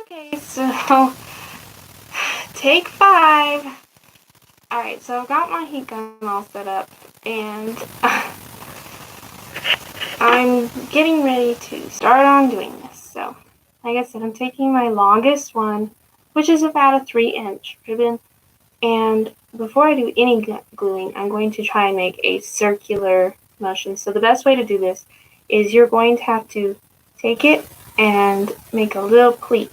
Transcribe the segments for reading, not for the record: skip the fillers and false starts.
Okay, so take 5. Alright, so I've got my heat gun all set up, and I'm getting ready to start on doing this. So, like I said, I'm taking my longest one, which is about a 3-inch ribbon, and before I do any gluing, I'm going to try and make a circular motion. So the best way to do this is you're going to have to take it and make a little pleat.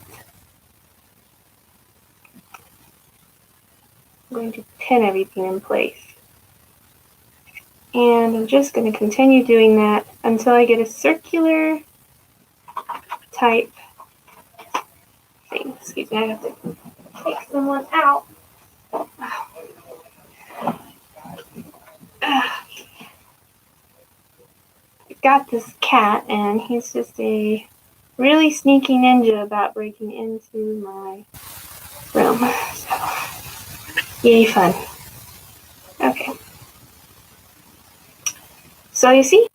I'm going to pin everything in place. And I'm just going to continue doing that until I get a circular type thing. Excuse me, I have to take someone out. I've got this cat, and he's just a really sneaky ninja about breaking into my room. So, yay fun. Okay. So you see,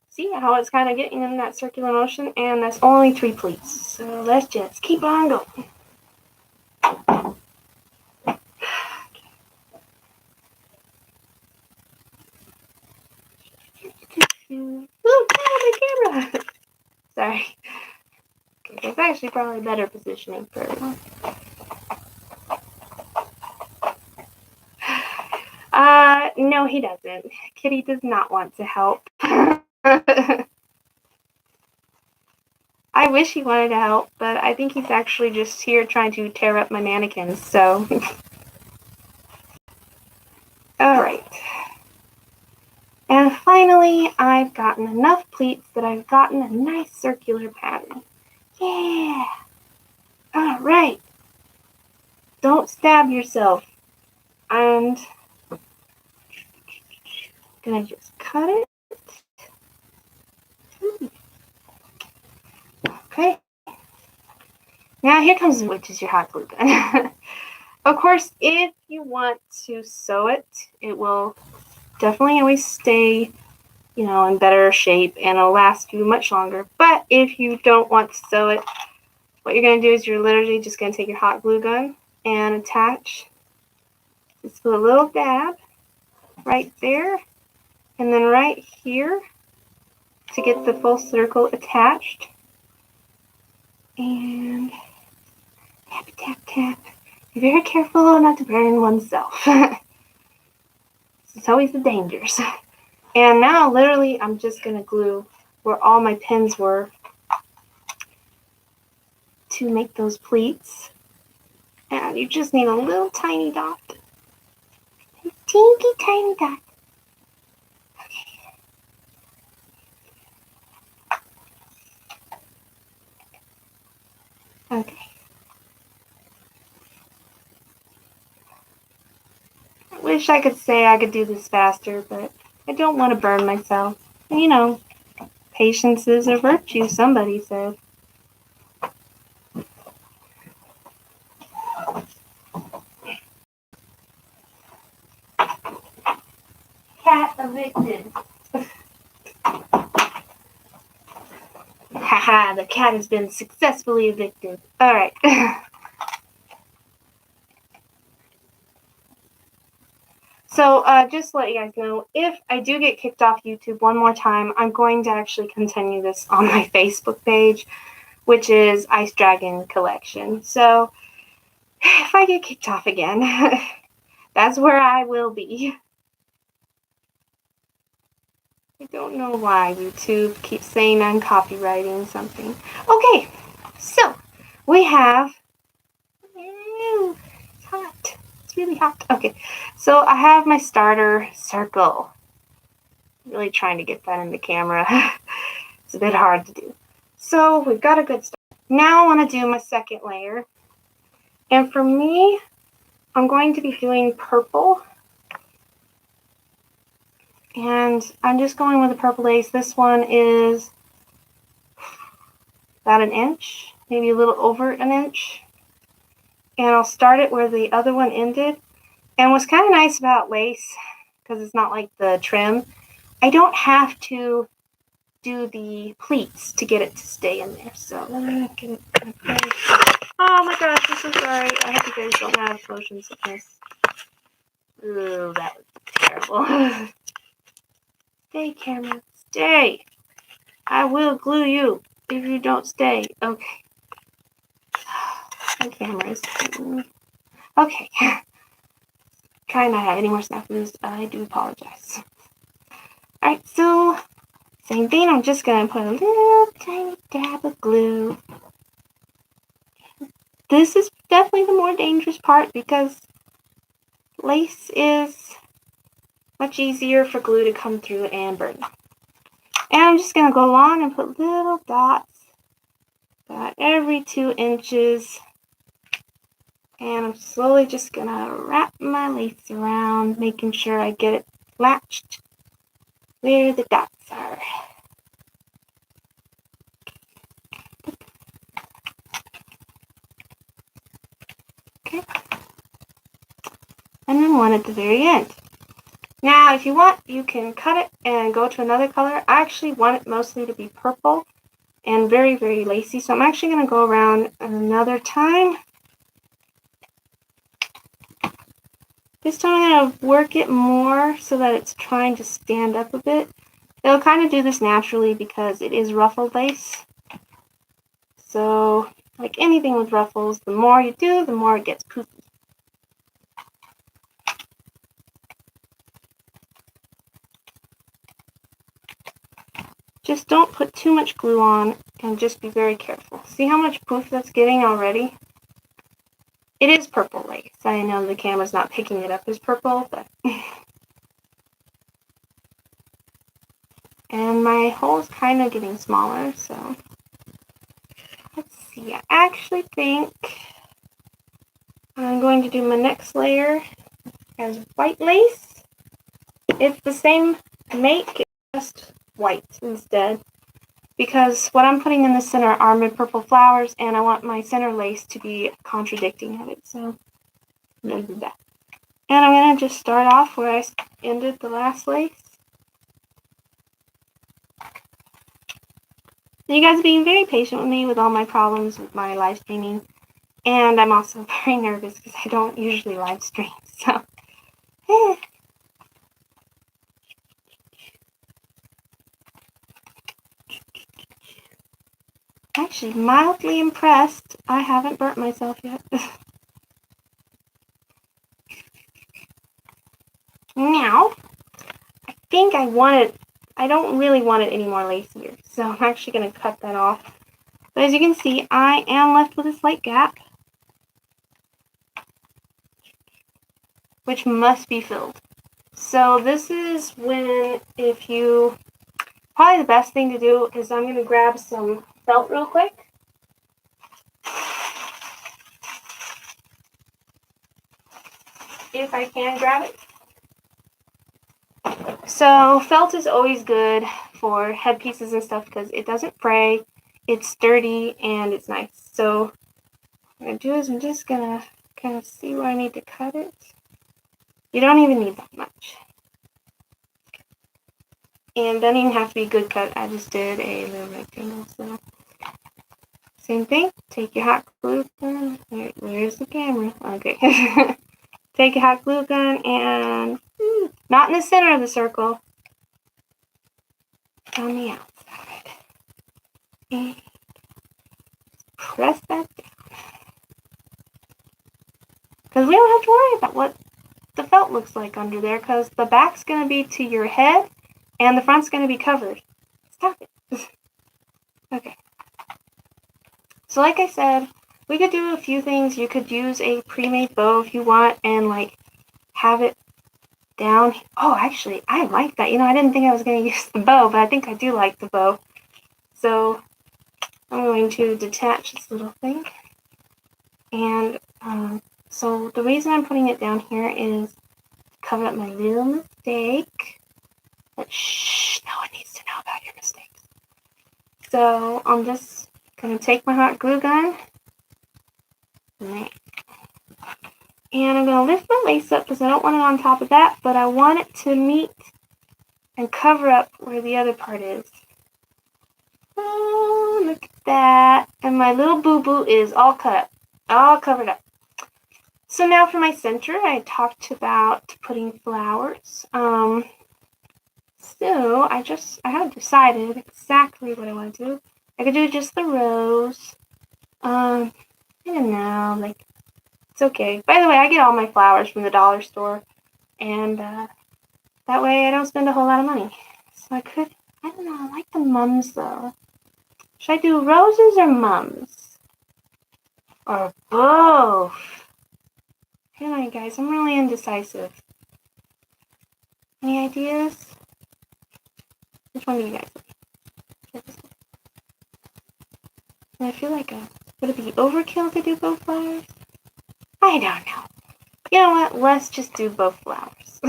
see how it's kind of getting in that circular motion, and that's only 3 pleats. So let's just keep on going. Ooh, my camera! Sorry. Okay, that's actually probably better positioning for everyone. No, he doesn't. Kitty does not want to help. I wish he wanted to help, but I think he's actually just here trying to tear up my mannequins, so. Alright. And finally, I've gotten enough pleats that I've gotten a nice circular pattern. Yeah! Alright. Don't stab yourself. And gonna just cut it. Okay. Now here comes, which is your hot glue gun. Of course, if you want to sew it, it will definitely always stay, in better shape, and it'll last you much longer. But if you don't want to sew it, what you're going to do is you're literally just going to take your hot glue gun and attach, just put a little dab right there, and then right here to get the full circle attached. And tap, tap, tap. Be very careful not to burn oneself. It's always the dangers. And now, literally, I'm just going to glue where all my pins were to make those pleats. And you just need a little tiny dot. A teeny tiny dot. Okay. I wish I could say I could do this faster, but I don't want to burn myself. Patience is a virtue, somebody said. Cat evicted. Haha, the cat has been successfully evicted. Alright. So, just to let you guys know, if I do get kicked off YouTube one more time, I'm going to actually continue this on my Facebook page, which is Ice Dragon Collection. So, if I get kicked off again, that's where I will be. I don't know why YouTube keeps saying I'm copywriting something. Okay, so we have... Ew, it's hot. It's really hot. Okay, so I have my starter circle. I'm really trying to get that in the camera. It's a bit hard to do. So we've got a good start. Now I want to do my second layer. And for me, I'm going to be doing purple. And I'm just going with a purple lace. This one is about 1 inch, maybe a little over 1 inch. And I'll start it where the other one ended. And what's kind of nice about lace, because it's not like the trim, I don't have to do the pleats to get it to stay in there. So let me get it. Okay. Oh my gosh, I'm so sorry. I hope you guys don't have motion sickness. Ooh, that was terrible. Stay, camera. Stay. I will glue you if you don't stay. Okay. My cameras. Okay. Try not to have any more snafus. I do apologize. Alright, so same thing. I'm just going to put a little tiny dab of glue. This is definitely the more dangerous part because lace is much easier for glue to come through and burn. And I'm just going to go along and put little dots about every 2 inches. And I'm slowly just going to wrap my lace around, making sure I get it latched where the dots are. Okay. And then one at the very end. Now, if you want, you can cut it and go to another color. I actually want it mostly to be purple and very, very lacy. So I'm actually going to go around another time. This time I'm going to work it more so that it's trying to stand up a bit. It'll kind of do this naturally because it is ruffled lace. So, like anything with ruffles, the more you do, the more it gets poofy. Just don't put too much glue on and just be very careful. See how much poof that's getting already? It is purple lace. I know the camera's not picking it up as purple, but... And my hole's kind of getting smaller, so... Let's see, I actually think I'm going to do my next layer as white lace. It's the same make, just white instead. Because what I'm putting in the center are mid-purple flowers, and I want my center lace to be contradicting of it, so I'm going to do that. And I'm going to just start off where I ended the last lace. You guys are being very patient with me with all my problems with my live streaming, and I'm also very nervous because I don't usually live stream, so... Actually, mildly impressed. I haven't burnt myself yet. Now, I think I don't really want it any more lacier, so I'm actually going to cut that off. But as you can see, I am left with a slight gap, which must be filled. So this is when, probably the best thing to do is I'm going to grab some felt real quick. If I can grab it. So felt is always good for headpieces and stuff because it doesn't fray, it's sturdy, and it's nice. So what I'm going to do is I'm just going to kind of see where I need to cut it. You don't even need that much. And it doesn't even have to be a good cut. I just did a little rectangle. So same thing. Take your hot glue gun. Where's the camera? Okay. Take a hot glue gun and not in the center of the circle. On the outside. And press that down. Because we don't have to worry about what the felt looks like under there because the back's going to be to your head and the front's going to be covered. Stop it. Okay. So like I said, we could do a few things. You could use a pre-made bow if you want and like have it down. Oh, actually, I like that. You know, I didn't think I was going to use the bow, but I think I do like the bow. So I'm going to detach this little thing. And so the reason I'm putting it down here is to cover up my little mistake. But shh, no one needs to know about your mistakes. So I'm just going to take my hot glue gun. And I'm going to lift my lace up because I don't want it on top of that, but I want it to meet and cover up where the other part is. Oh, look at that. And my little boo-boo is all cut up, all covered up. So now for my center, I talked about putting flowers. So I haven't decided exactly what I want to do. I could do just the rose. I don't know, like, it's okay. By the way, I get all my flowers from the dollar store, and that way I don't spend a whole lot of money. So I don't know, I like the mums though. Should I do roses or mums? Or both? I don't know, guys, I'm really indecisive. Any ideas? Which one do you guys like? I feel like would it be overkill to do both flowers? I don't know. You know what? Let's just do both flowers.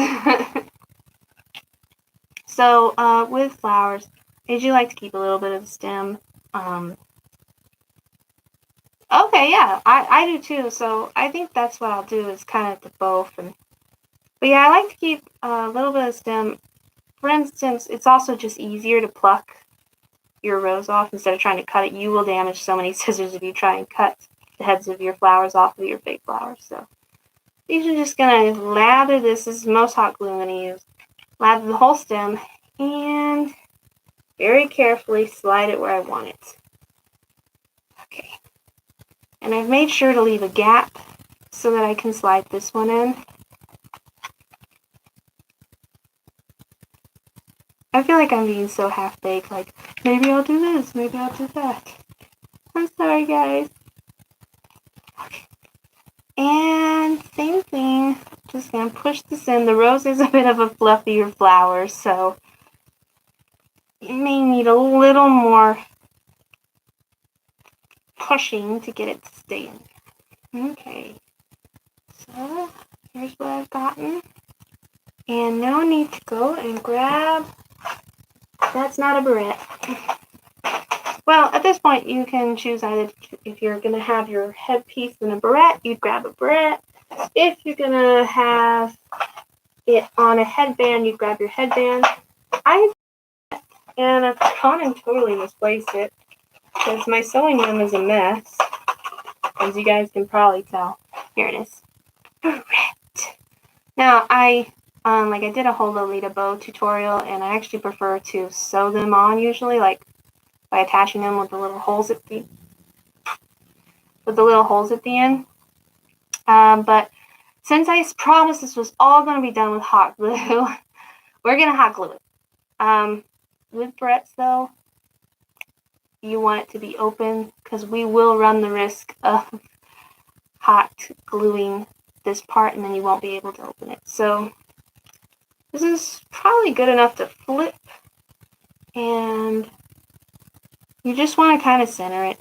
So, with flowers, I usually like to keep a little bit of the stem. Okay, yeah, I do too. So I think that's what I'll do is kind of the both. But yeah, I like to keep a little bit of stem. For instance, it's also just easier to pluck your rose off instead of trying to cut it. You will damage so many scissors if you try and cut the heads of your flowers off of your fake flowers. So these are just gonna lather this. This is the most hot glue I'm gonna use. Lather the whole stem and very carefully slide it where I want it. Okay. And I've made sure to leave a gap so that I can slide this one in. I feel like I'm being so half-baked, like, maybe I'll do this, maybe I'll do that. I'm sorry, guys. Okay. And same thing, just gonna push this in. The rose is a bit of a fluffier flower, so it may need a little more pushing to get it to stay in. Okay, so here's what I've gotten. And now I need to go and grab, that's not a barrette. Well, at this point, you can choose either if you're going to have your headpiece in a barrette, you'd grab a barrette. If you're going to have it on a headband, you'd grab your headband. And I've gone and totally misplaced it because my sewing room is a mess, as you guys can probably tell. Here it is. Barrette. Now, I did a whole Lolita bow tutorial, and I actually prefer to sew them on usually, like by attaching them with the little holes at the end. But since I promised this was all going to be done with hot glue, we're going to hot glue it. With barrettes, though, you want it to be open because we will run the risk of hot gluing this part, and then you won't be able to open it. So this is probably good enough to flip, and you just want to kind of center it.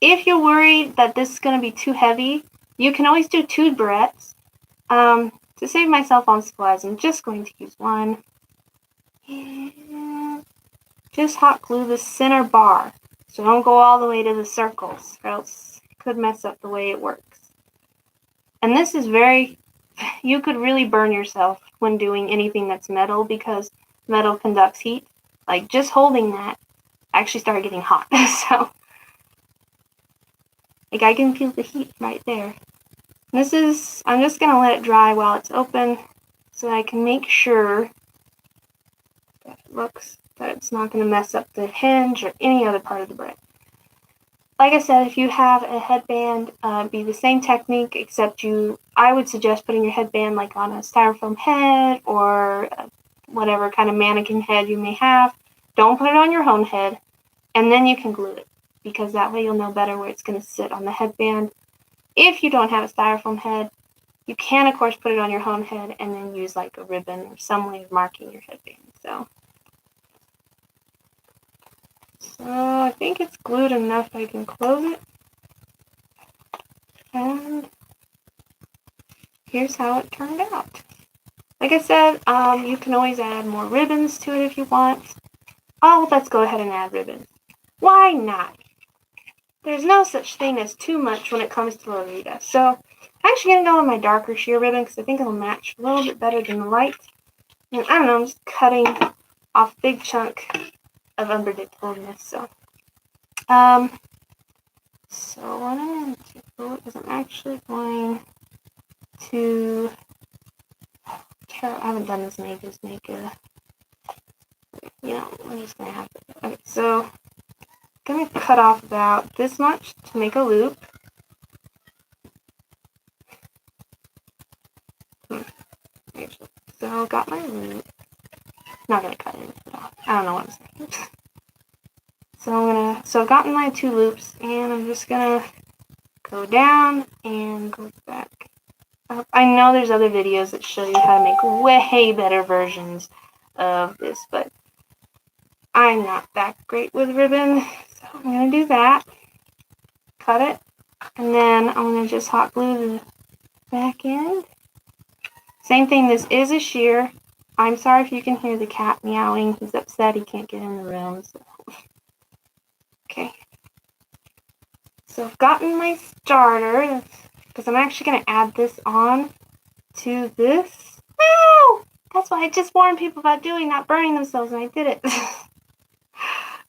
If you're worried that this is going to be too heavy, you can always do 2 barrettes. To save myself on supplies, I'm just going to use one. And just hot glue the center bar. So don't go all the way to the circles, or else it could mess up the way it works. And this is you could really burn yourself when doing anything that's metal because metal conducts heat. Like just holding that, I actually started getting hot. So, like I can feel the heat right there. I'm just going to let it dry while it's open so I can make sure that it's not going to mess up the hinge or any other part of the barrette. Like I said, if you have a headband, be the same technique, except I would suggest putting your headband like on a styrofoam head or whatever kind of mannequin head you may have. Don't put it on your own head, and then you can glue it, because that way you'll know better where it's going to sit on the headband. If you don't have a styrofoam head, you can, of course, put it on your own head and then use like a ribbon or some way of marking your headband. So I think it's glued enough I can close it. And here's how it turned out. Like I said, you can always add more ribbons to it if you want. Oh, let's go ahead and add ribbons. Why not? There's no such thing as too much when it comes to Lolita. So I'm actually going to go with my darker sheer ribbon because I think it'll match a little bit better than the light. And I don't know, I'm just cutting off a big chunk of unpredictableness. So So what I'm going to do is I'm actually going to, I haven't done this in ages, make a, I'm just going to have to, okay, so I'm going to cut off about this much to make a loop. So got my loop. Not going to cut any of it off. I don't know what I'm saying. So I've gotten my 2 loops, and I'm just going to go down and go back up. I know there's other videos that show you how to make way better versions of this, but I'm not that great with ribbon, so I'm going to do that. Cut it, and then I'm going to just hot glue the back end. Same thing, this is a sheer. I'm sorry if you can hear the cat meowing. He's upset he can't get in the room. So. Okay. So I've gotten my starter, because I'm actually going to add this on to this. No! That's what I just warned people about doing, not burning themselves, and I did it.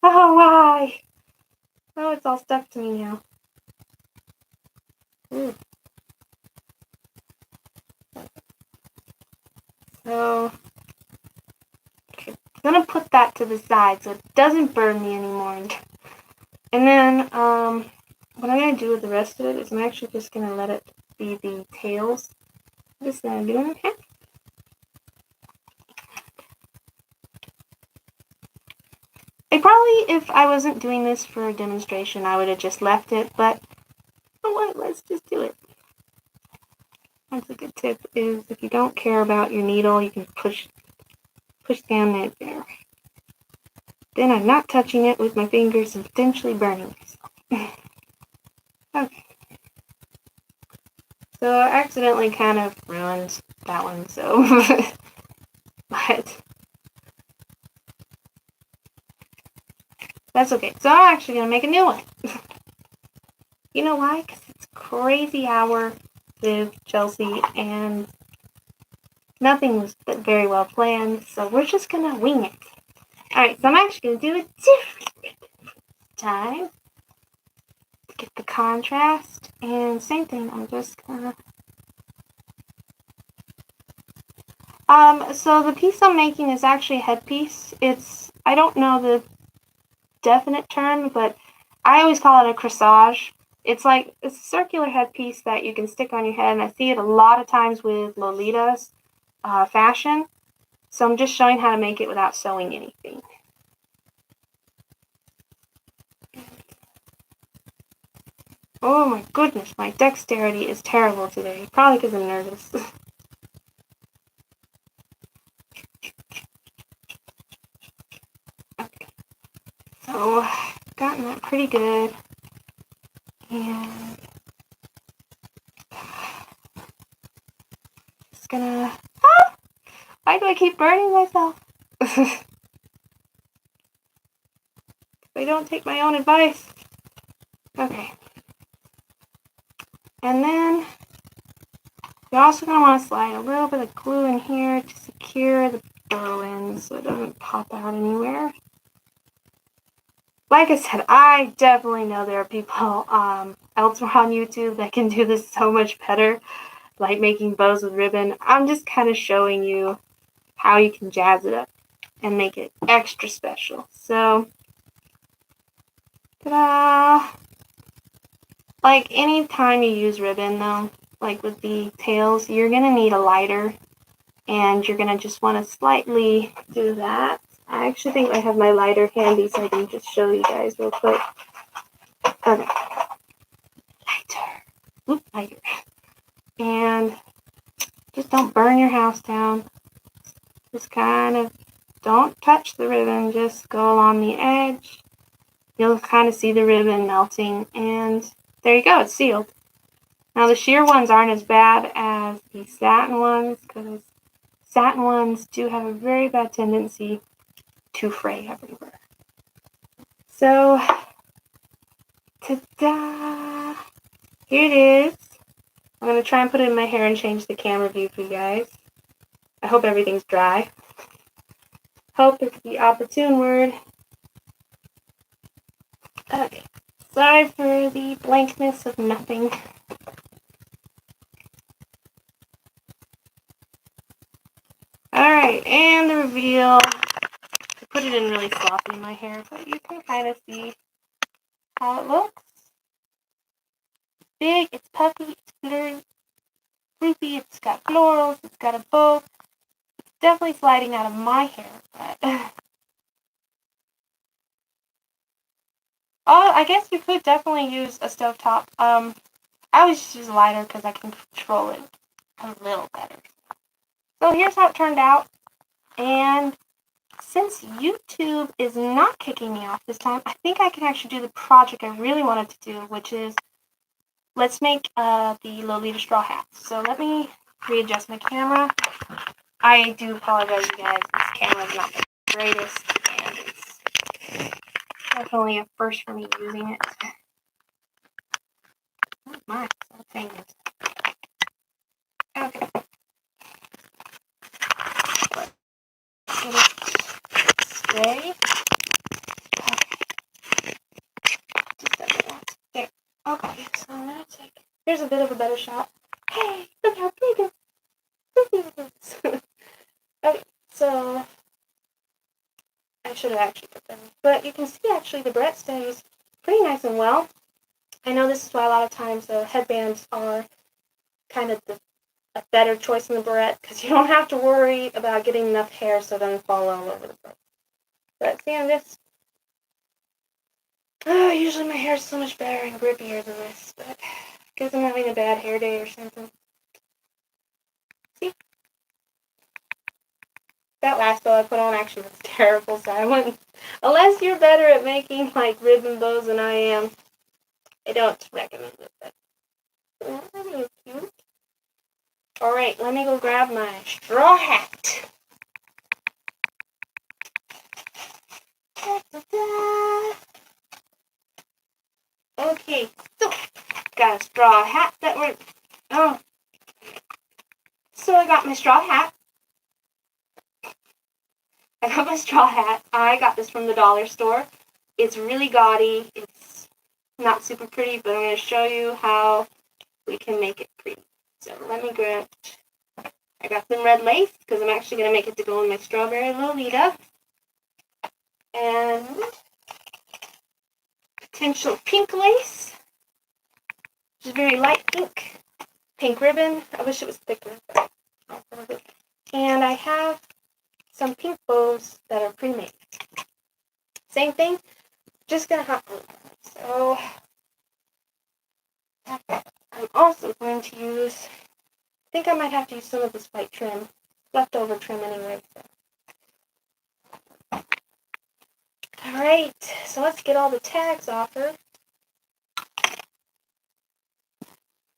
Oh, why? Oh, it's all stuck to me now. Ooh. So, okay, I'm going to put that to the side so it doesn't burn me anymore. And then, what I'm going to do with the rest of it is I'm actually just going to let it be the tails. I'm just going to do it. Okay. If I wasn't doing this for a demonstration, I would have just left it, but you know what, let's just do it. That's a good tip, is if you don't care about your needle, you can push down that there. Then I'm not touching it with my fingers and potentially burning myself. Okay. So I accidentally kind of ruined that one, so but that's okay. So I'm actually going to make a new one. You know why? Because it's crazy hour with Chelsea, and nothing was very well planned, so we're just going to wing it. Alright, so I'm actually going to do it different time to get the contrast, and same thing, I'm just going to... So the piece I'm making is actually a headpiece. I don't know the definite term, but I always call it a corsage. It's a circular headpiece that you can stick on your head, and I see it a lot of times with lolitas fashion. So I'm just showing how to make it without sewing anything. Oh my goodness, my dexterity is terrible today. Probably because I'm nervous. Okay. So, I've gotten that pretty good. And just gonna... Ah! Why do I keep burning myself? If I don't take my own advice. Okay. And then you're also going to want to slide a little bit of glue in here to secure the bow in so it doesn't pop out anywhere. Like I said, I definitely know there are people elsewhere on YouTube that can do this so much better, like making bows with ribbon. I'm just kind of showing you how you can jazz it up and make it extra special. So, ta-da! Like any time you use ribbon though, like with the tails, you're going to need a lighter, and you're going to just want to slightly do that. I actually think I have my lighter handy so I can just show you guys real quick. Okay. Lighter. Oop, lighter. And just don't burn your house down. Just kind of don't touch the ribbon, just go along the edge. You'll kind of see the ribbon melting, and there you go, it's sealed. Now the sheer ones aren't as bad as the satin ones, because satin ones do have a very bad tendency to fray everywhere. So, ta-da! Here it is. I'm going to try and put it in my hair and change the camera view for you guys. I hope everything's dry. Hope is the opportune word. Okay, Sorry for the blankness of nothing. Alright, and the reveal. I put it in really sloppy in my hair, but you can kind of see how it looks. Big, it's puffy, it's glittery, floofy, it's got florals, it's got a bow. It's definitely sliding out of my hair, but oh, I guess you could definitely use a stovetop. I always just use a lighter because I can control it a little better. So here's how it turned out. And since YouTube is not kicking me off this time, I think I can actually do the project I really wanted to do, which is let's make the Lolita straw hats. So let me readjust my camera. I do apologize, you guys. This camera is not the greatest, and it's definitely a first for me using it. Oh my, so famous. Okay. Let's get it stay. Okay. Just a minute. There. Okay, so I'm gonna take. Here's a bit of a better shot. Hey, look how big it is. Okay, so I should have actually put them. But you can see actually the barrette stays pretty nice and well. I know this is why a lot of times the headbands are kind of a better choice than the barrette, because you don't have to worry about getting enough hair so it doesn't fall all over the place. But see, I'm just... Oh, usually my hair is so much better and grippier than this, but because I'm having a bad hair day or something. See? That last bow I put on actually was terrible, so I wouldn't... Unless you're better at making, like, ribbon bows than I am, I don't recommend it, but... Oh, that is cute. Alright, let me go grab my straw hat. Da, da, da. Okay, so got a straw hat that we're... Oh. So I got my straw hat. I got this from the dollar store. It's really gaudy. It's not super pretty, but I'm going to show you how we can make it pretty. So let me grab... I got some red lace, because I'm actually going to make it to go in my strawberry Lolita. And potential pink lace, which is very light pink. Pink ribbon. I wish it was thicker. And I have some pink bows that are pre-made. Same thing, just gonna hot glue. So I'm also going to use, I think I might have to use some of this white trim, leftover trim anyway. So. Alright, so let's get all the tags off her.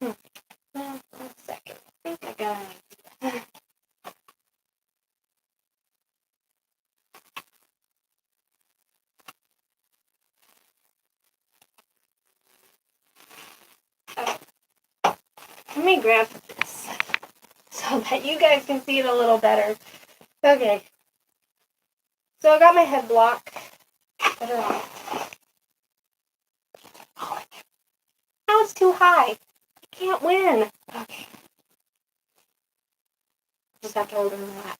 One second. I think I got an idea. Let me grab this so that you guys can see it a little better. Okay. So I got my head block. Put her on. Oh, now it's too high. I can't win. Okay. Just have to hold her in the lap.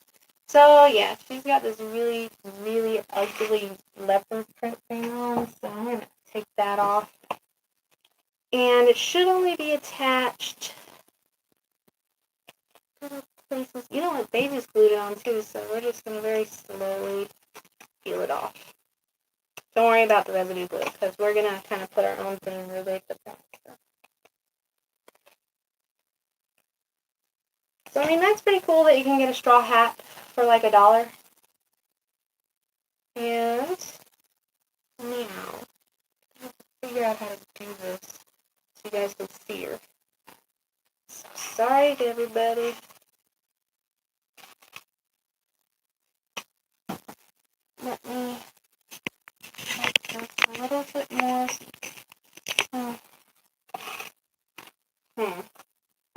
So yeah, she's got this really, really ugly leopard print thing on. So I'm going to take that off. And it should only be attached places. You know what? They just glued it on too, so we're just going to very slowly peel it off. Don't worry about the residue glue, because we're going to kind of put our own thing really at the back. So, I mean, that's pretty cool that you can get a straw hat for like $1. And now, let's figure out how to do this so you guys can see her. So sorry to everybody. Let me make this a little bit more.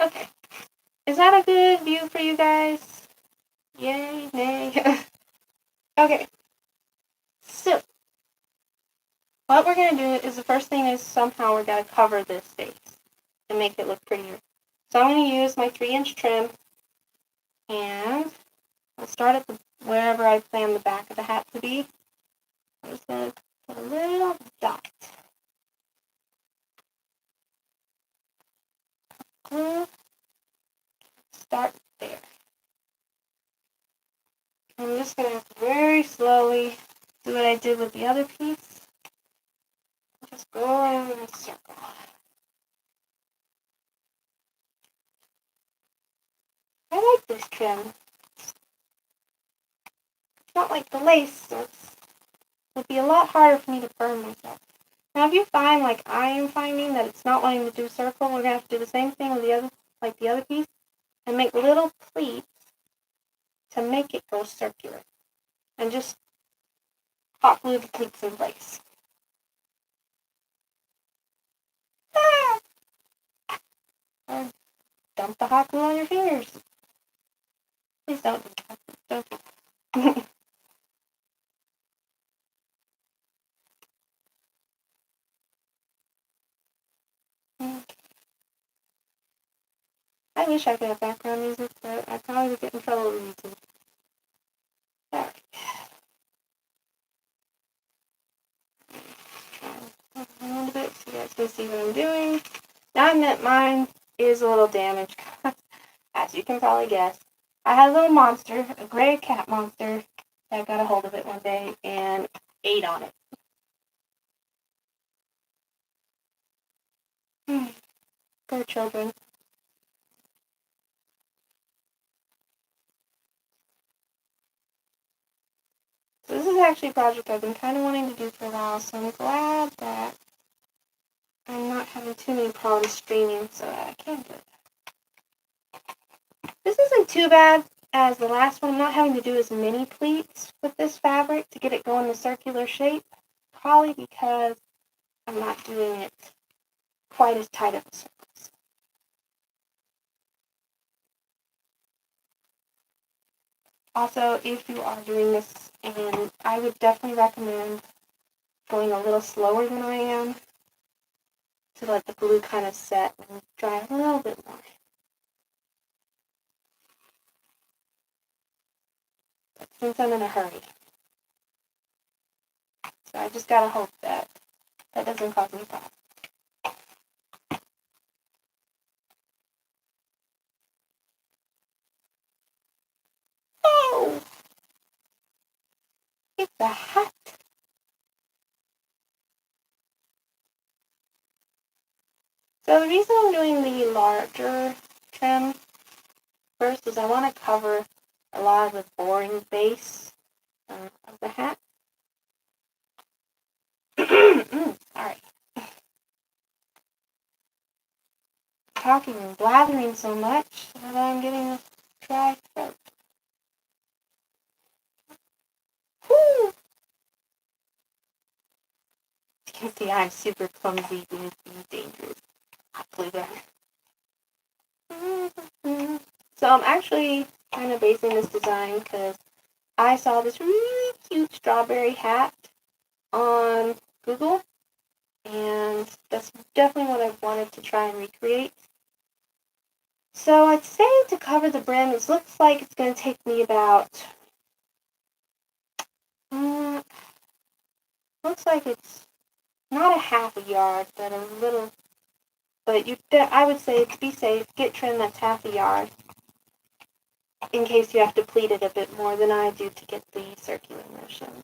Okay. Is that a good view for you guys? Yay, nay. Okay. So, what we're going to do is the first thing is somehow we're going to cover this face and make it look prettier. So I'm going to use my 3-inch trim, and I'll start at wherever I plan the back of the hat to be. I'm just going to put a little dot. Start there. I'm just going to very slowly do what I did with the other piece. Just go around in a circle. I like this trim. It's not like the lace, so it would be a lot harder for me to burn myself. Now, if you find, like I am finding, that it's not wanting to do a circle, we're going to have to do the same thing with the other piece, and make little pleats to make it go circular. And just hot glue the pleats in place. Or dump the hot glue on your fingers. Please don't. Don't. I wish I could have background music, but I probably would get in trouble with YouTube. Alright. A little bit so you guys can see what I'm doing. Now I admit mine is a little damaged, as you can probably guess. I had a little monster, a gray cat monster, that got a hold of it one day and ate on it. Poor children. So this is actually a project I've been kind of wanting to do for a while, so I'm glad that I'm not having too many problems streaming so that I can do it. This isn't too bad as the last one. I'm not having to do as many pleats with this fabric to get it going the circular shape, probably because I'm not doing it quite as tight of a circles. Also, if you are doing this, and I would definitely recommend going a little slower than I am to let the glue kind of set and dry a little bit more. But since I'm in a hurry, so I just gotta hope that that doesn't cause me problems. Oh! It's a hat! So the reason I'm doing the larger trim first is I want to cover a lot of the boring base of the hat. Sorry. Talking and blathering so much that I'm getting a dry throat. Woo! As you can see, I'm super clumsy and dangerous. Hot glue gun. So I'm actually kind of basing this design because I saw this really cute strawberry hat on Google, and that's definitely what I wanted to try and recreate. So I'd say to cover the brim, it looks like it's going to take me about, looks like it's not a half a yard, but a little, but I would say to be safe, get trim that's half a yard, in case you have to pleat it a bit more than I do to get the circular motion.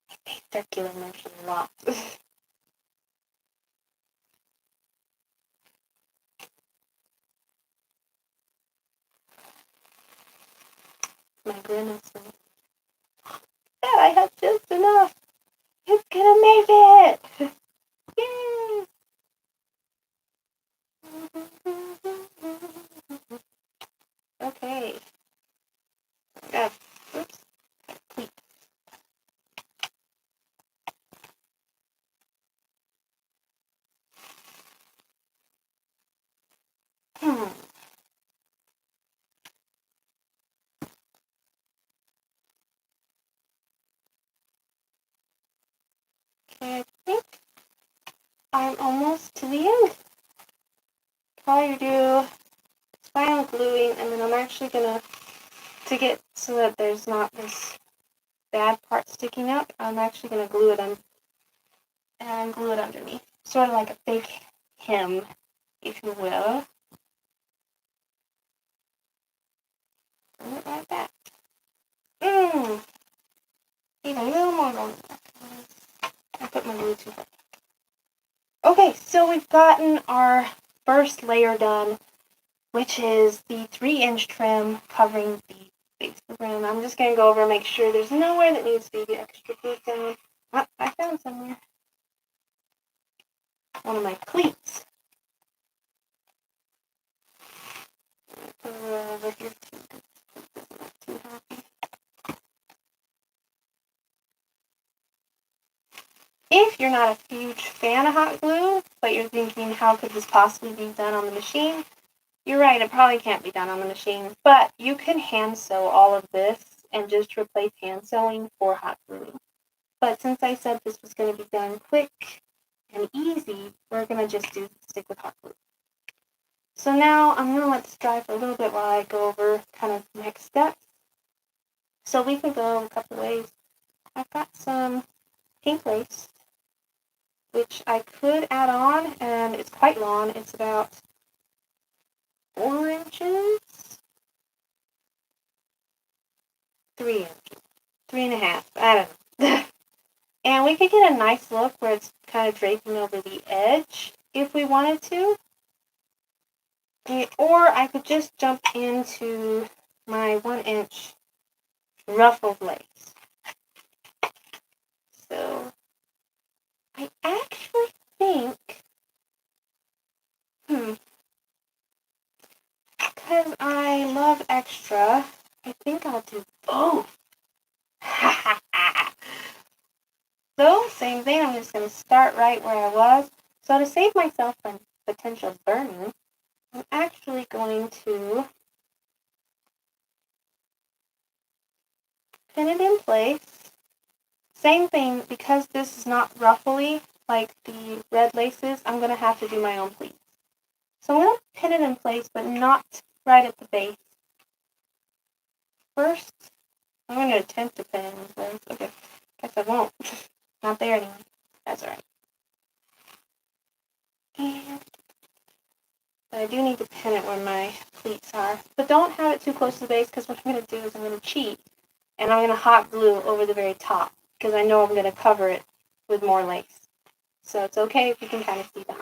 I hate circular motion a lot. My goodness. Yeah, I have just enough. It's gonna make it! Yay! Okay. Oops. Pleat. almost to the end. All you do is final gluing, and then I'm actually gonna, to get so that there's not this bad part sticking up, I'm actually gonna glue it on and glue it underneath, sort of like a fake hem, if you will. Like that. Need a little more on that. I put my glue too hard. Okay, so we've gotten our first layer done, which is the 3-inch trim covering the base of the rim. I'm just going to go over and make sure there's nowhere that needs to be extra glued down. Oh, I found somewhere. One of my cleats. Put it over here too, because it's not too happy. If you're not a huge fan of hot glue, but you're thinking, how could this possibly be done on the machine? You're right, it probably can't be done on the machine, but you can hand sew all of this and just replace hand sewing for hot gluing. But since I said this was going to be done quick and easy, we're going to just stick with hot glue. So now I'm going to let this dry for a little bit while I go over kind of next steps. So we can go a couple ways. I've got some pink lace, which I could add on, and it's quite long. It's about 4 inches, 3 inches, 3.5, I don't know. And we could get a nice look where it's kind of draping over the edge if we wanted to. Or I could just jump into my 1-inch ruffled lace. So I actually think, because I love extra, I think I'll do both. So, same thing, I'm just going to start right where I was. So to save myself from potential burning, I'm actually going to pin it in place. Same thing, because this is not ruffly like the red laces, I'm going to have to do my own pleats. So I'm going to pin it in place, but not right at the base. First, I'm going to attempt to pin it in place. Okay, guess I won't. Not there anymore. That's alright. But I do need to pin it where my pleats are. But don't have it too close to the base, because what I'm going to do is I'm going to cheat. And I'm going to hot glue over the very top, because I know I'm going to cover it with more lace. So it's okay if you can kind of see that.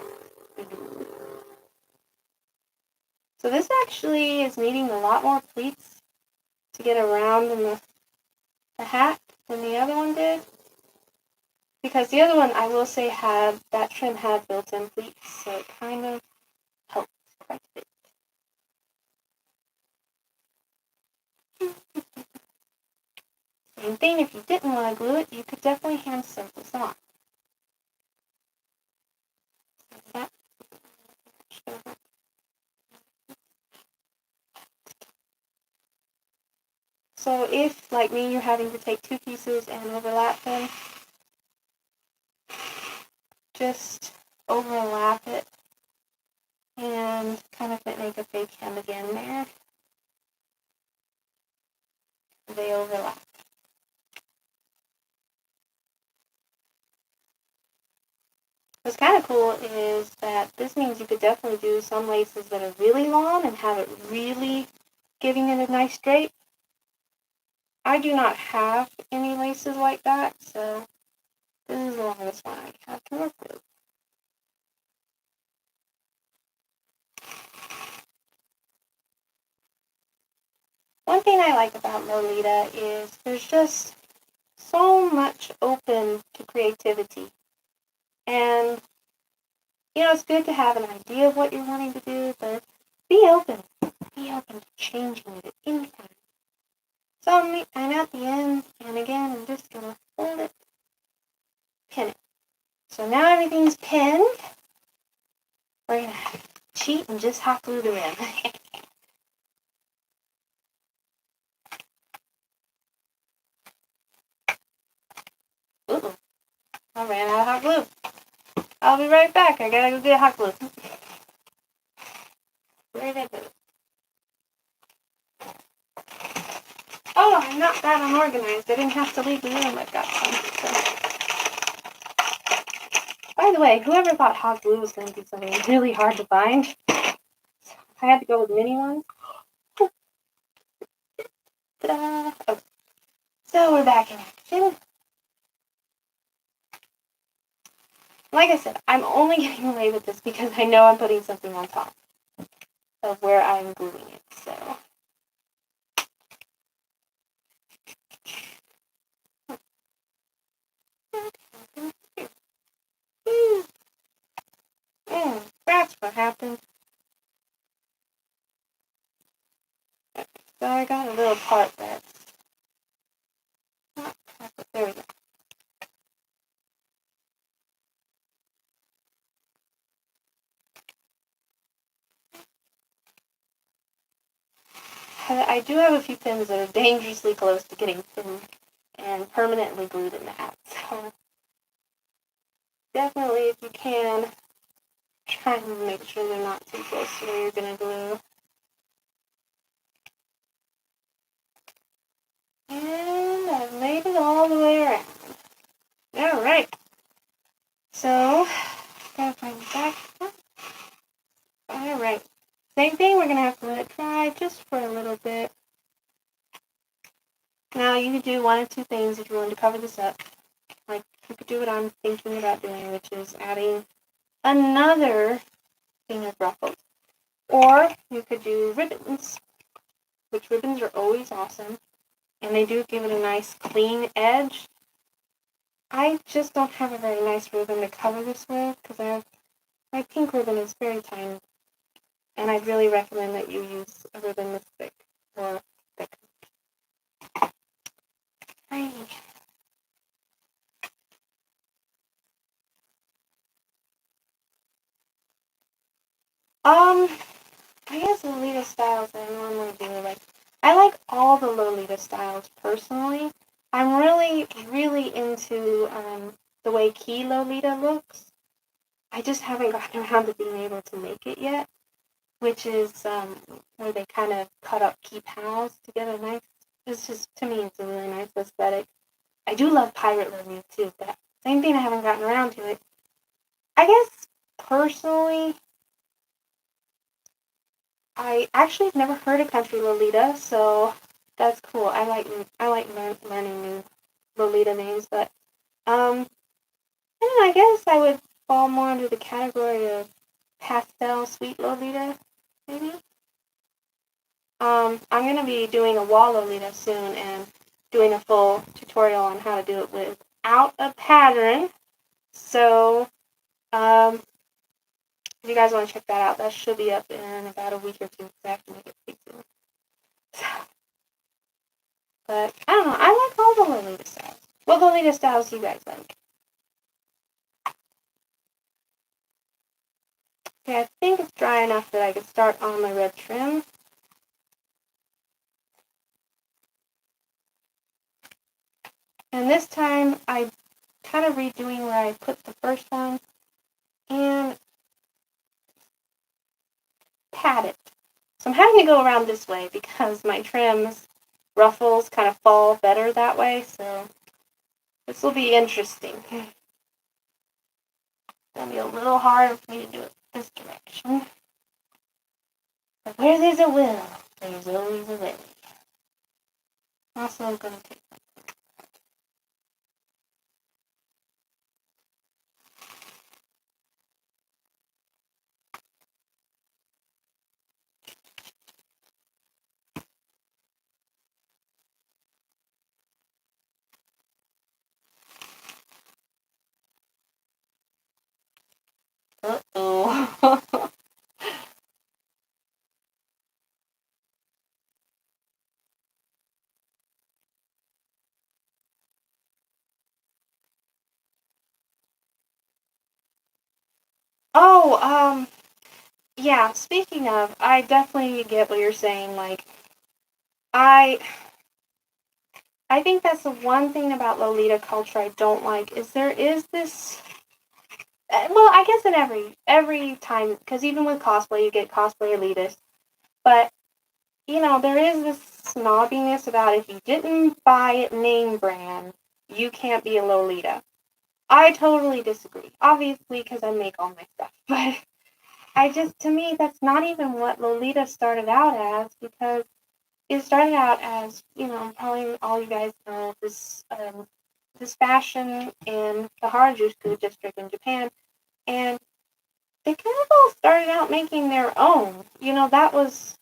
So this actually is needing a lot more pleats to get around in the hat than the other one did. Because the other one, I will say, that trim had built-in pleats, so it kind of helped quite a bit. Same thing, if you didn't want to glue it, you could definitely hand sew this on. So if, like me, you're having to take 2 pieces and overlap them, just overlap it and kind of make a fake hem again there. They overlap. What's kind of cool is that this means you could definitely do some laces that are really long and have it really giving it a nice drape. I do not have any laces like that, so this is the longest one I have to work with. One thing I like about Lolita is there's just so much open to creativity. And, it's good to have an idea of what you're wanting to do, but be open. Be open to changing it at any time. So I'm at the end, and again, I'm just going to fold it, pin it. So now everything's pinned. We're going to cheat and just hot glue the rim. Ooh, I ran out of hot glue. I'll be right back. I gotta go get hot glue. Where did I put it? Oh, I'm not that unorganized. I didn't have to leave the room. I've got some. So. By the way, whoever thought hot glue was going to be something really hard to find, I had to go with mini ones. Ta-da! Okay. So we're back in action. Like I said, I'm only getting away with this because I know I'm putting something on top of where I'm gluing it. So. That's what happened. So I got a little part that's not perfect. There we go. I do have a few pins that are dangerously close to getting pinned and permanently glued in that. So definitely, if you can, try and make sure they're not too close to where you're going to glue. And I've made it all the way around. Alright. So, gotta find the back. Alright. Same thing, we're going to have to let it dry just for a little bit. Now, you could do one of two things if you want to cover this up. Like, you could do what I'm thinking about doing, which is adding another thing of ruffles. Or you could do ribbons, which ribbons are always awesome. And they do give it a nice clean edge. I just don't have a very nice ribbon to cover this with because my pink ribbon is very tiny. And I really recommend that you use a ribbon this thick or thicker. Tiny. I guess Lolita styles I normally do. I like all the Lolita styles personally. I'm really, really into the way Key Lolita looks. I just haven't gotten around to being able to make it yet, which is where they kind of cut up key panels to get a nice. It's just, to me, it's a really nice aesthetic. I do love Pirate Lolita too, but same thing. I haven't gotten around to it. I guess personally, I actually have never heard of Country Lolita, so that's cool. I like learning new Lolita names, but I don't know, I guess I would fall more under the category of pastel sweet Lolita, maybe. I'm gonna be doing a wall Lolita soon and doing a full tutorial on how to do it without a pattern. So, if you guys want to check that out, that should be up in about a week or two. So I have to make it pretty soon. So, but I don't know. I like all the Lolita styles. What Lolita styles do you guys like? Okay, I think it's dry enough that I can start on my red trim. And this time, I'm kind of redoing where I put the first one and pat it. So I'm having to go around this way because my trim's ruffles kind of fall better that way. So this will be interesting. It's going to be a little hard for me to do it this direction. But where there's a will, there's always a way. Also, I'm going to take uh-oh. Oh, yeah, speaking of, I definitely get what you're saying. Like, I think that's the one thing about Lolita culture I don't like, is there is this, Well, I guess in every time, because even with cosplay, you get cosplay elitists. But there is this snobbiness about if you didn't buy it name brand, you can't be a Lolita. I totally disagree. Obviously, because I make all my stuff, but to me, that's not even what Lolita started out as, because it started out as, probably all you guys know, this fashion in the Harajuku district in Japan, and they kind of all started out making their own. That was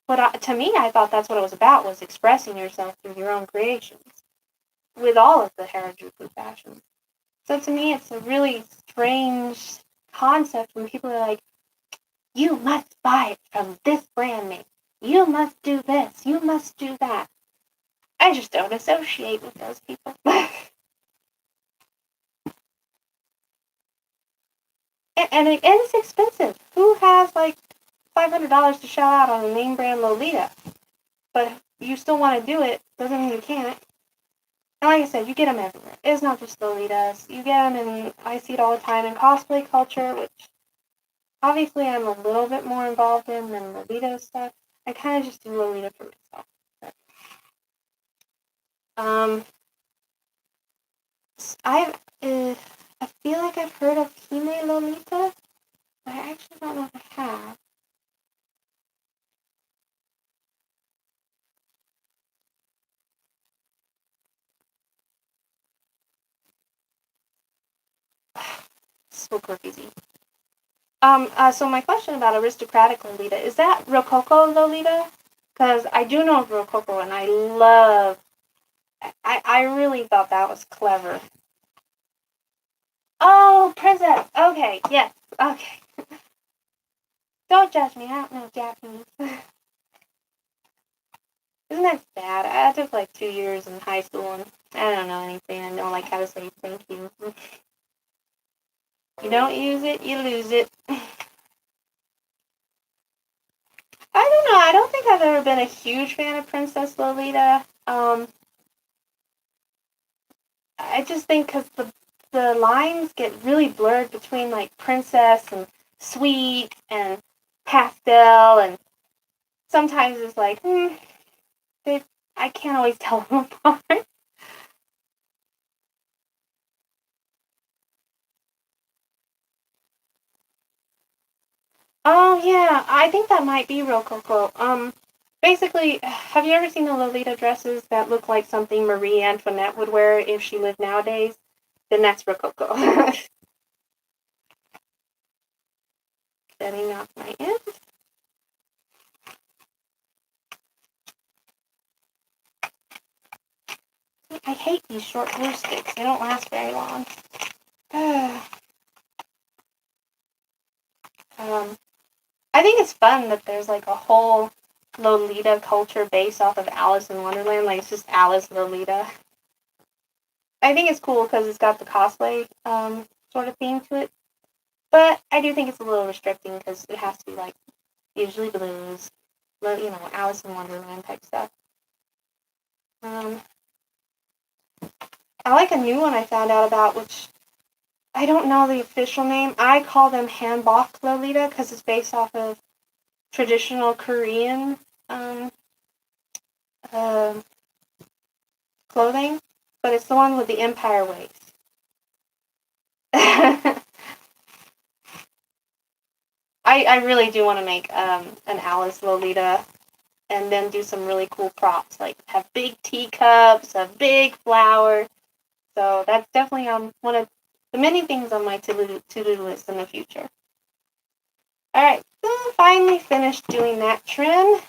to me, I thought that's what it was about, was expressing yourself through your own creations with all of the Harajuku fashions. So to me, it's a really strange concept when people are like, you must buy it from this brand name. You must do this. You must do that. I just don't associate with those people. and it's expensive. Who has like $500 to shell out on a name brand Lolita? But you still want to do it, doesn't mean you can't. And like I said, you get them everywhere. It's not just Lolitas. You get them, and I see it all the time in cosplay culture, which obviously I'm a little bit more involved in than Lolita stuff. I kind of just do Lolita for myself. But, I feel like I've heard of Hime Lolita, but I actually don't know if I have. So crazy. So my question about aristocratic Lolita, is that Rococo Lolita? Because I do know of Rococo, and I really thought that was clever. Oh, princess. Okay, yes. Okay. Don't judge me. I don't know Japanese. Isn't that sad? I took like 2 years in high school, and I don't know anything. I know like how to say thank you. You don't use it, you lose it. I don't know. I don't think I've ever been a huge fan of Princess Lolita. I just think because the lines get really blurred between like princess and sweet and pastel, and sometimes it's like, I can't always tell them apart. Oh yeah, I think that might be Rococo. Basically, have you ever seen the Lolita dresses that look like something Marie Antoinette would wear if she lived nowadays? Then that's Rococo. Setting off my end. I hate these short glue sticks. They don't last very long. I think it's fun that there's like a whole Lolita culture based off of Alice in Wonderland. Like, it's just Alice Lolita. I think it's cool because it's got the cosplay sort of theme to it. But I do think it's a little restricting because it has to be like usually blues, Alice in Wonderland type stuff. I like a new one I found out about, which I don't know the official name. I call them hanbok Lolita because it's based off of traditional Korean uh, clothing, but it's the one with the empire waist. I really do want to make an Alice Lolita and then do some really cool props, like have big teacups, a big flower. So that's definitely one of the many things on my to-do list in the future. Alright, so finally finished doing that trim.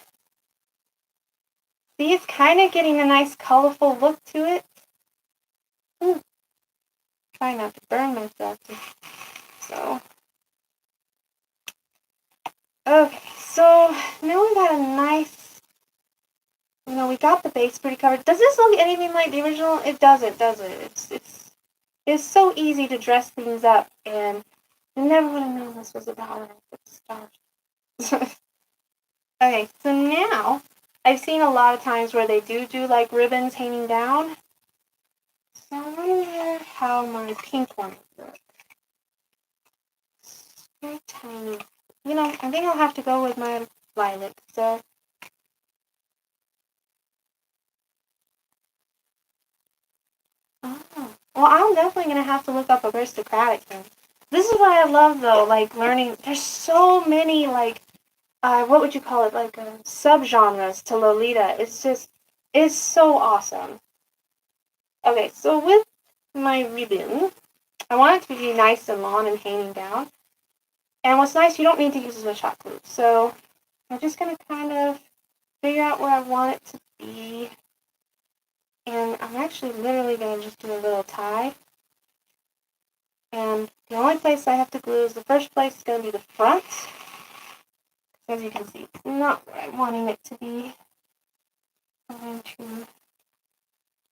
See, it's kind of getting a nice colorful look to it. Try not to burn myself. So, okay, so now we got a nice, we got the base pretty covered. Does this look anything like the original? It doesn't, does it? It's so easy to dress things up, and I never would have known this was about when I started. Okay, so now I've seen a lot of times where they do like ribbons hanging down. So I wonder how my pink one would look. very tiny. I think I'll have to go with my violet. So, oh. Well, I'm definitely going to have to look up aristocratic then. This is what I love, though, like, learning. There's so many, like, what would you call it, like, subgenres to Lolita. It's so awesome. Okay, so with my ribbon, I want it to be nice and long and hanging down. And what's nice, you don't need to use as much hot glue. So I'm just going to kind of figure out where I want it to be. And I'm actually literally going to just do a little tie. And the only place I have to glue is the first place is going to be the front. As you can see, it's not where I'm wanting it to be. I'm going to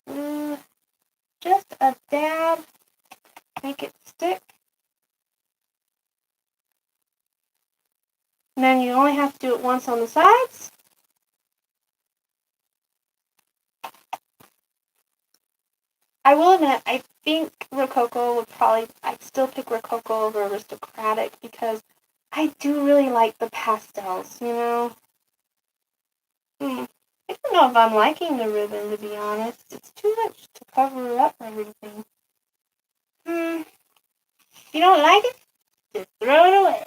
glue just a dab, make it stick. And then you only have to do it once on the sides. I will admit, I think Rococo I'd still pick Rococo over Aristocratic because I do really like the pastels, I don't know if I'm liking the ribbon, to be honest. It's too much to cover up everything. If you don't like it, just throw it away.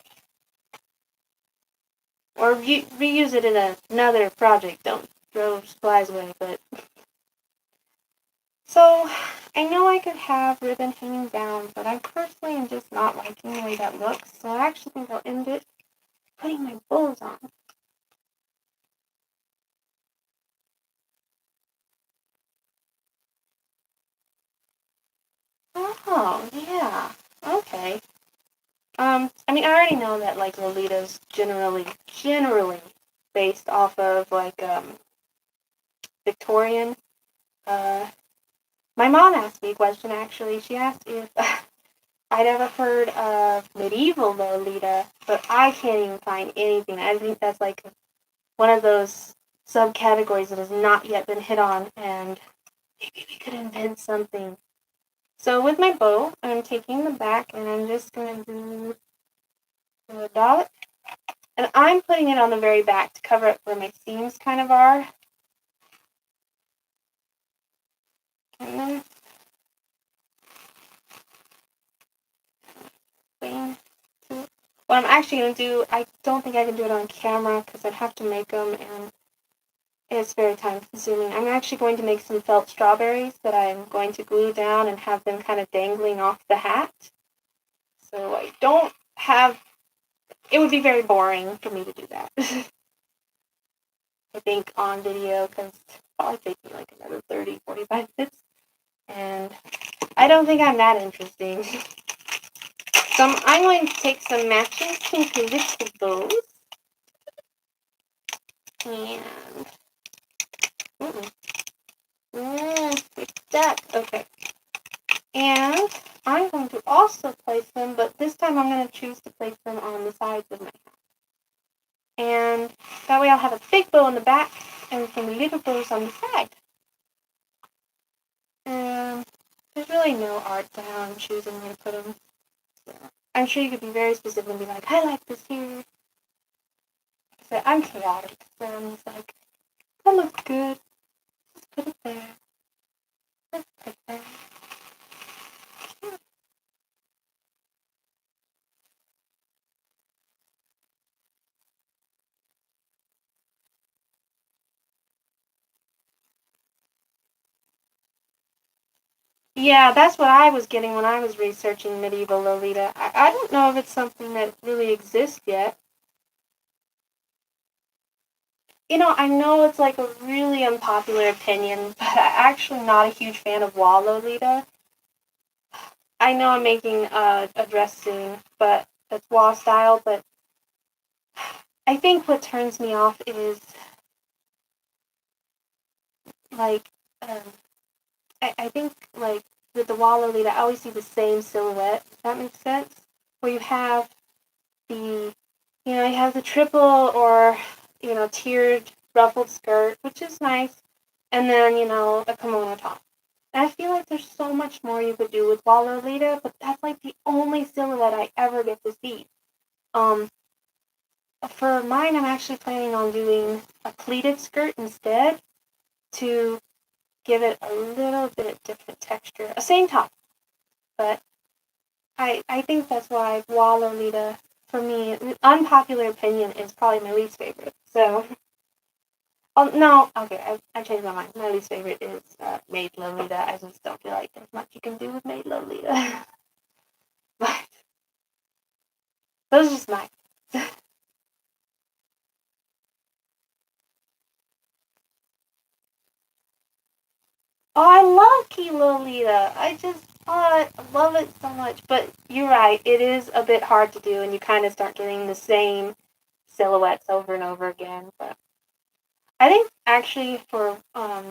Or reuse it in another project. Don't throw supplies away, but... So, I know I could have ribbon hanging down, but I personally am just not liking the way that looks, so I actually think I'll end it putting my bows on. Oh, yeah. Okay. I already know that, like, Lolita's generally based off of, like, Victorian. My mom asked me a question, actually. She asked if I'd ever heard of medieval Lolita, but I can't even find anything. I think that's, like, one of those subcategories that has not yet been hit on, and maybe we could invent something. So with my bow, I'm taking the back, and I'm just going to do a dot. And I'm putting it on the very back to cover up where my seams kind of are. And then what I'm actually going to do, I don't think I can do it on camera because I'd have to make them, and it's very time consuming. I'm actually going to make some felt strawberries that I'm going to glue down and have them kind of dangling off the hat. So I don't have, it would be very boring for me to do that. I think on video, because it'll probably take me like another 30-45 minutes. And I don't think I'm that interesting. So I'm going to take some matching pink little bows. And it's stuck. Okay. And I'm going to also place them, but this time I'm going to choose to place them on the sides of my hat. And that way I'll have a big bow on the back and some little bows on the side. There's really no art to how I'm choosing where to put them. So I'm sure you could be very specific and be like, I like this here. So I'm chaotic, so I'm just like, that looks good. Let's put it there. Let's put it there. Yeah, that's what I was getting when I was researching medieval Lolita. I don't know if it's something that really exists yet. I know it's like a really unpopular opinion, but I'm actually not a huge fan of wall Lolita. I know I'm making a dress soon, but that's wall style, but I think what turns me off is, like, I think, like, with the wall Lolita, I always see the same silhouette, if that makes sense? Where you have the, you have the triple or, tiered ruffled skirt, which is nice, and then, a kimono top. And I feel like there's so much more you could do with wall Lolita, but that's, like, the only silhouette I ever get to see. Um, for mine, I'm actually planning on doing a pleated skirt instead to give it a little bit different texture. A same top, but I think that's why Wall Lolita, for me, unpopular opinion, is probably my least favorite. So, oh no, okay, I changed my mind. My least favorite is Maid Lolita. I just don't feel like there's much you can do with Maid Lolita. But those are just mine. Oh, I love Key Lolita. I just love it so much. But you're right, it is a bit hard to do, and you kind of start getting the same silhouettes over and over again. But I think actually I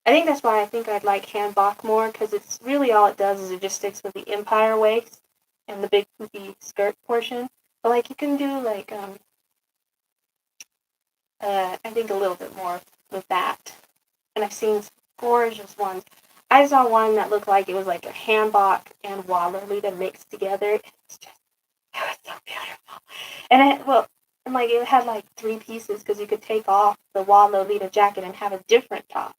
think that's why I think I'd like Hanbok more, because it's really all it does is it just sticks with the empire waist and the big poofy skirt portion. But like you can do like I think a little bit more with that. And I've seen gorgeous ones. I saw one that looked like it was like a hanbok and Lolita mixed together. It was so beautiful. And and like it had like three pieces because you could take off the Lolita jacket and have a different top.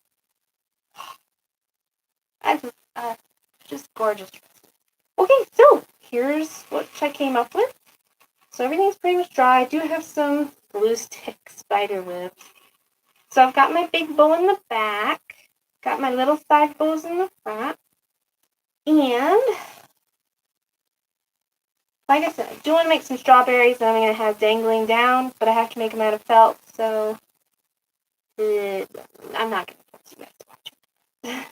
I just gorgeous. Okay, so here's what I came up with. So everything's pretty much dry. I do have some glue stick spider web. So I've got my big bow in the back, got my little side bows in the front, and like I said, I do want to make some strawberries that I'm going to have dangling down, but I have to make them out of felt, so I'm not going to force you guys to watch it.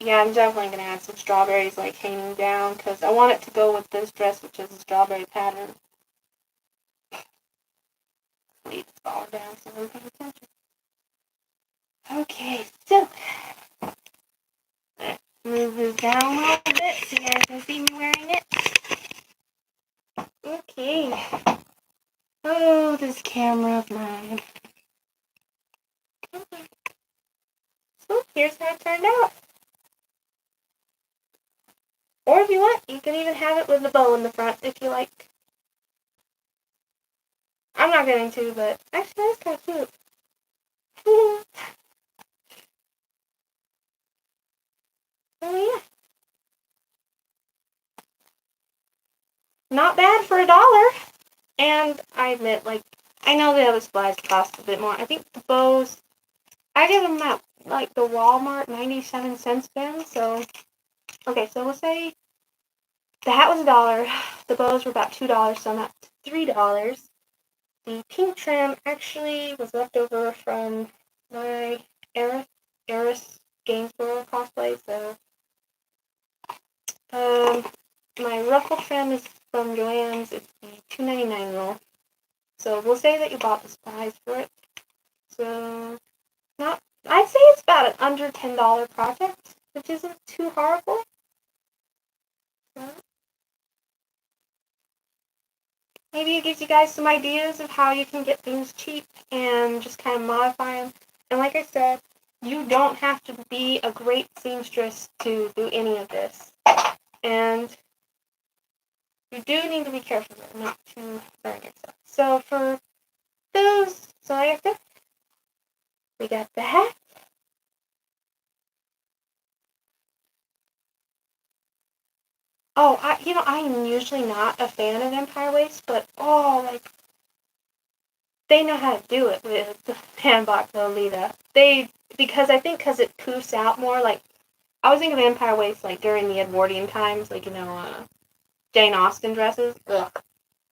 Yeah, I'm definitely going to add some strawberries like hanging down because I want it to go with this dress, which is a strawberry pattern. Please fall down so I'm paying attention. Okay, so let's move this down a little bit so you guys can see me wearing it. Okay. Oh, this camera of mine. So here's how it turned out. Or if you want, you can even have it with the bow in the front if you like. I'm not going to, but actually that's kind of cute. Oh yeah. Not bad for $1. And I admit, like, I know the other supplies cost a bit more. I think the bows, I get them at, like, the Walmart 97-cent bin, so, okay, so we'll say the hat was $1, the bows were about $2, so I'm at $3. The pink trim actually was left over from my Eris Gainsborough cosplay, so, my ruffle trim is from Joann's, it's the $2.99 roll. So we'll say that you bought the supplies for it. So I'd say it's about an under $10 project, which isn't too horrible. So maybe it gives you guys some ideas of how you can get things cheap and just kind of modify them. And like I said, you don't have to be a great seamstress to do any of this. And you do need to be careful not to burn yourself. So for those, so like I said, we got the hat. Oh, I am usually not a fan of Empire Waist, but like they know how to do it with the Hanbok Lolita. Because it poofs out more. Like I was thinking of Empire Waist like during the Edwardian times, like Jane Austen dresses. Ugh,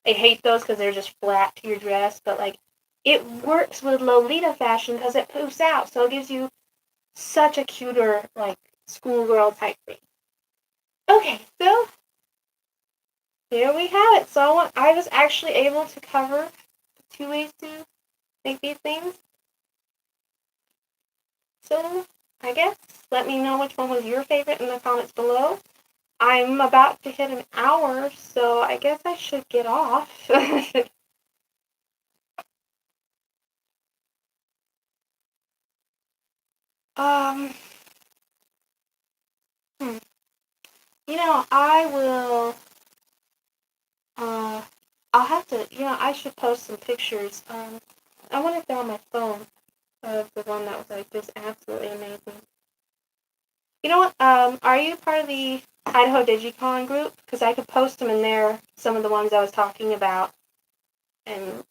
I hate those because they're just flat to your dress. But like it works with Lolita fashion because it poofs out, so it gives you such a cuter like schoolgirl type thing. Okay, so here we have it. So I was actually able to cover 2 ways to make these things. So I guess let me know which one was your favorite in the comments below. I'm about to hit an hour, so I guess I should get off. um, hmm. I will, uh, I'll have to, I should post some pictures. I wonder if they're on my phone of the one that was like just absolutely amazing. You know what? Are you part of the Idaho Digicon group? Because I could post them in there, some of the ones I was talking about, and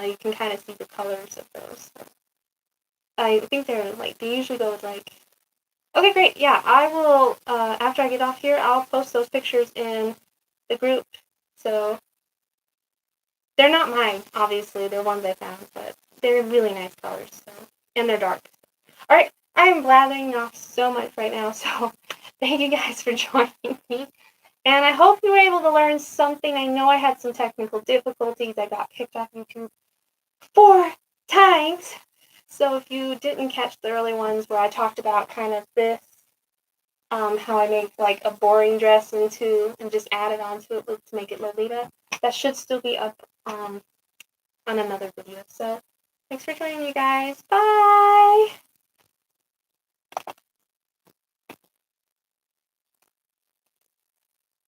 you can kind of see the colors of those. So I think they usually go with like. Okay, great. Yeah, I will. After I get off here, I'll post those pictures in the group. So they're not mine, obviously. They're ones I found, but they're really nice colors. So and they're dark. All right, I'm blathering off so much right now. So thank you guys for joining me. And I hope you were able to learn something. I know I had some technical difficulties. I got kicked off YouTube 4 times. So if you didn't catch the early ones where I talked about kind of this, how I make like a boring dress and just added onto it to make it Lolita, that should still be up on another video. So thanks for joining me, guys. Bye!